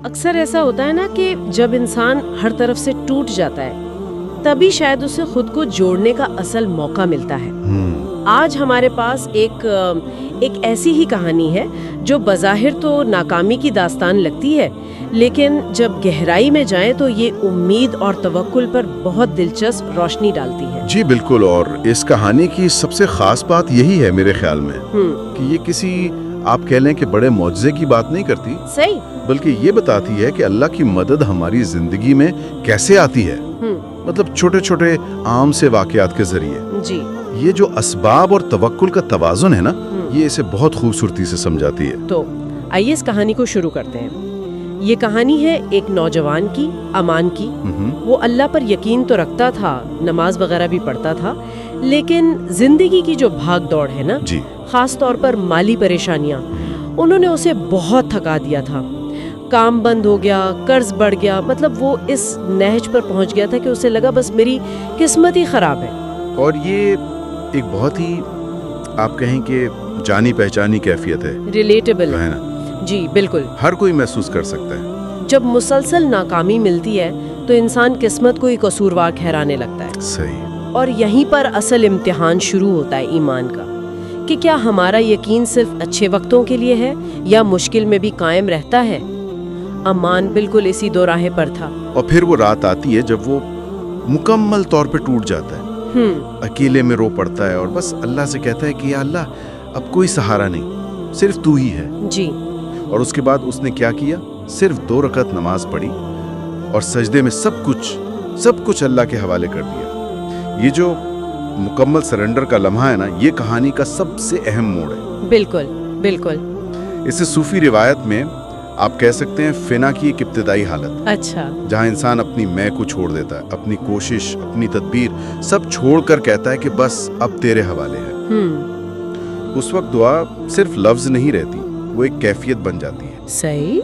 اکثر ایسا ہوتا ہے نا کہ جب انسان ہر طرف سے ٹوٹ جاتا ہے تبھی شاید اسے خود کو جوڑنے کا اصل موقع ملتا ہے۔ آج ہمارے پاس ایک ایسی ہی کہانی ہے جو بظاہر تو ناکامی کی داستان لگتی ہے، لیکن جب گہرائی میں جائیں تو یہ امید اور توکل پر بہت دلچسپ روشنی ڈالتی ہے۔ جی بالکل، اور اس کہانی کی سب سے خاص بات یہی ہے میرے خیال میں کہ یہ کسی آپ کہہ لیں کہ بڑے معجزے کی بات نہیں کرتی، صحیح، بلکہ یہ بتاتی ہے کہ اللہ کی مدد ہماری زندگی میں کیسے آتی ہے، مطلب چھوٹے چھوٹے عام سے واقعات کے ذریعے۔ جی، یہ جو اسباب اور توکل کا توازن ہے نا، یہ اسے بہت خوبصورتی سے سمجھاتی ہے۔ تو آئیے اس کہانی کو شروع کرتے ہیں۔ یہ کہانی ہے ایک نوجوان کی، امان کی۔ وہ اللہ پر یقین تو رکھتا تھا، نماز وغیرہ بھی پڑھتا تھا، لیکن زندگی کی جو بھاگ دوڑ ہے نا، جی، خاص طور پر مالی پریشانیاں، انہوں نے اسے بہت تھکا دیا تھا۔ کام بند ہو گیا، قرض بڑھ گیا، مطلب وہ اس نہج پر پہنچ گیا تھا کہ اسے لگا بس میری قسمت ہی خراب ہے۔ اور یہ ایک بہت ہی آپ کہیں کہ جانی پہچانی کیفیت ہے، ریلیٹیبل ہے نا؟ جی بالکل۔ ہر کوئی محسوس کر سکتا ہے۔ جب مسلسل ناکامی ملتی ہے تو انسان قسمت کو ہی قصوروار ٹھہرانے لگتا ہے۔ صحیح۔ اور یہیں پر اصل امتحان شروع ہوتا ہے ایمان کا، کہ کیا ہمارا یقین صرف اچھے وقتوں کے لیے ہے یا مشکل میں بھی قائم رہتا ہے؟ امان بالکل اسی دو راہے پر تھا۔ اور پھر وہ رات آتی ہے جب وہ مکمل طور پہ ٹوٹ جاتا ہے، اکیلے میں رو پڑتا ہے اور بس اللہ سے کہتا ہے کہ یا اللہ اب کوئی سہارا نہیں، صرف تو ہی ہے۔ جی۔ اور اس کے بعد اس نے کیا کیا؟ صرف 2 رکعت نماز پڑھی اور سجدے میں سب کچھ اللہ کے حوالے کر دیا۔ یہ جو مکمل سرنڈر کا لمحہ ہے نا، یہ کہانی کا سب سے اہم موڑ ہے۔ بالکل بالکل۔ اسے صوفی روایت میں آپ کہہ سکتے ہیں فنا کی ایک ابتدائی حالت، اچھا۔ جہاں انسان اپنی میں کو چھوڑ دیتا ہے، اپنی کوشش، اپنی تدبیر سب چھوڑ کر کہتا ہے کہ بس اب تیرے حوالے ہے۔ اس وقت دعا صرف لفظ نہیں رہتی، وہ ایک کیفیت بن جاتی ہے۔ صحیح۔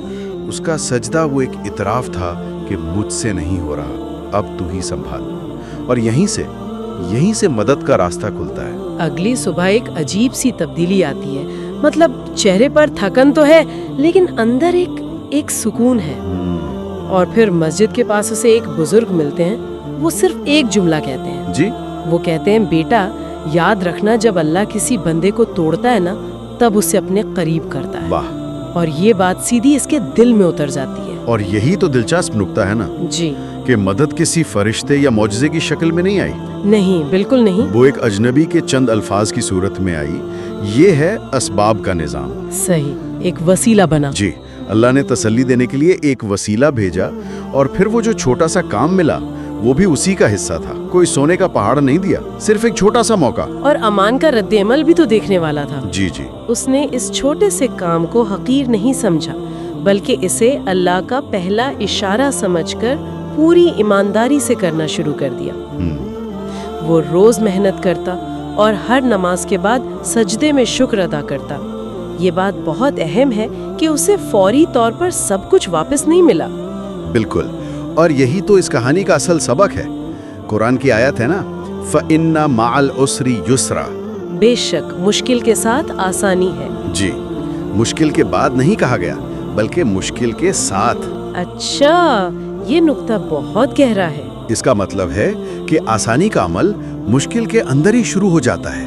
اس کا سجدہ وہ ایک اعتراف تھا کہ مجھ سے نہیں ہو رہا، اب تو ہی سنبھال۔ اور یہیں سے مدد کا راستہ کھلتا ہے۔ اگلی صبح ایک عجیب سی تبدیلی آتی ہے، مطلب چہرے پر تھکن تو ہے لیکن اندر ایک سکون ہے۔ اور پھر مسجد کے پاس اسے ایک بزرگ ملتے ہیں، وہ صرف ایک جملہ کہتے ہیں۔ جی، وہ کہتے ہیں بیٹا یاد رکھنا، جب اللہ کسی بندے کو توڑتا ہے نا تب اسے اپنے قریب کرتا ہے۔ واہ! اور یہ بات سیدھی اس کے دل میں اتر جاتی ہے۔ اور یہی تو دلچسپ نکتہ ہے نا، جی، کہ مدد کسی فرشتے یا معجزے کی شکل میں نہیں آئی، نہیں، بالکل نہیں۔ وہ ایک اجنبی کے چند الفاظ کی صورت میں آئی۔ یہ ہے اسباب کا نظام۔ صحیح، ایک وسیلہ بنا۔ جی، اللہ نے تسلی دینے کے لیے ایک وسیلہ بھیجا، اور پھر وہ جو چھوٹا سا کام ملا وہ بھی اسی کا حصہ تھا۔ کوئی سونے کا پہاڑ نہیں دیا، صرف ایک چھوٹا سا موقع۔ اور امان کا رد عمل بھی تو دیکھنے والا تھا۔ جی جی، اس نے اس چھوٹے سے کام کو حقیر نہیں سمجھا، بلکہ اسے اللہ کا پہلا اشارہ سمجھ کر پوری ایمانداری سے کرنا شروع کر دیا۔ وہ روز محنت کرتا اور ہر نماز کے بعد سجدے میں شکر ادا کرتا۔ یہ بات بہت اہم ہے کہ اسے فوری طور پر سب کچھ واپس نہیں ملا۔ بالکل، اور یہی تو اس کہانی کا اصل سبق ہے۔ قرآن کی آیت ہے نا، فَإِنَّ مَعَ الْعُسْرِ يُسْرًا۔ بے شک مشکل کے ساتھ آسانی ہے۔ جی، مشکل کے بعد نہیں کہا گیا، بلکہ مشکل کے ساتھ۔ اچھا، یہ نقطہ بہت گہرا ہے۔ اس کا مطلب ہے کہ آسانی کا عمل مشکل کے اندر ہی شروع ہو جاتا ہے۔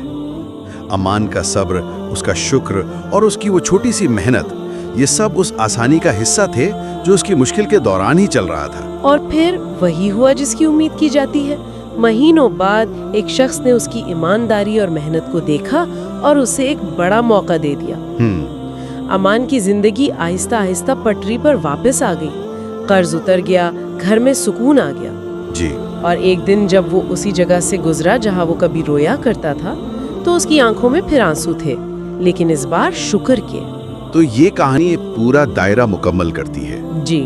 امان کا صبر، اس کا شکر اور اس کی وہ چھوٹی سی محنت، یہ سب اس آسانی کا حصہ تھے جو اس کی مشکل کے دوران ہی چل رہا تھا۔ اور پھر وہی ہوا جس کی امید کی جاتی ہے۔ مہینوں بعد ایک شخص نے اس کی ایمانداری اور محنت کو دیکھا اور اسے ایک بڑا موقع دے دیا۔ امان کی زندگی آہستہ آہستہ پٹری پر واپس آ گئی، قرض اتر گیا، گھر میں سکون آ گیا۔ جی، اور ایک دن جب وہ اسی جگہ سے گزرا جہاں وہ کبھی رویا کرتا تھا تو اس کی آنکھوں میں پھر آنسو تھے، لیکن اس بار شکر کے۔ تو یہ کہانی ایک پورا دائرہ مکمل کرتی ہے۔ جی،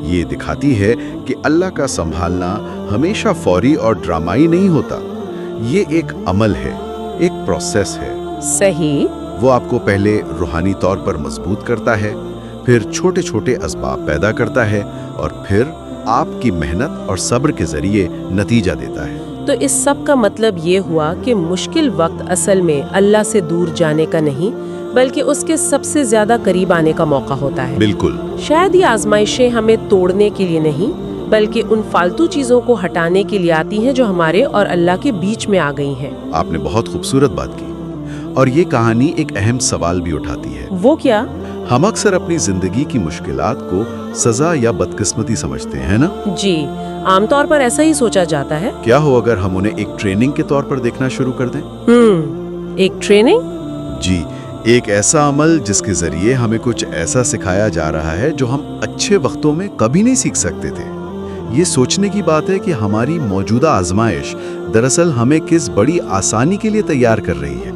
یہ دکھاتی ہے کہ اللہ کا سنبھالنا ہمیشہ فوری اور ڈرامائی نہیں ہوتا۔ یہ ایک عمل ہے، ایک پروسیس ہے۔ صحیح۔ وہ آپ کو پہلے روحانی طور پر مضبوط کرتا ہے، پھر چھوٹے چھوٹے اسباب پیدا کرتا ہے، اور پھر آپ کی محنت اور صبر کے ذریعے نتیجہ دیتا ہے۔ تو اس سب کا مطلب یہ ہوا کہ مشکل وقت اصل میں اللہ سے دور جانے کا نہیں بلکہ اس کے سب سے زیادہ قریب آنے کا موقع ہوتا ہے۔ بالکل۔ شاید یہ آزمائشیں ہمیں توڑنے کے لیے نہیں بلکہ ان فالتو چیزوں کو ہٹانے کے لیے آتی ہیں جو ہمارے اور اللہ کے بیچ میں آ گئی ہیں۔ آپ نے بہت خوبصورت بات کی، اور یہ کہانی ایک اہم سوال بھی اٹھاتی ہے۔ وہ کیا؟ ہم اکثر اپنی زندگی کی مشکلات کو سزا یا بدقسمتی سمجھتے ہیں نا؟ جی، عام طور پر ایسا ہی سوچا جاتا ہے۔ کیا ہو اگر ہم انہیں ایک ٹریننگ کے طور پر دیکھنا شروع کر دیں؟ ایک ٹریننگ؟ جی، ایک ایسا عمل جس کے ذریعے ہمیں کچھ ایسا سکھایا جا رہا ہے جو ہم اچھے وقتوں میں کبھی نہیں سیکھ سکتے تھے۔ یہ سوچنے کی بات ہے کہ ہماری موجودہ آزمائش دراصل ہمیں کس بڑی آسانی کے لیے تیار کر رہی ہے۔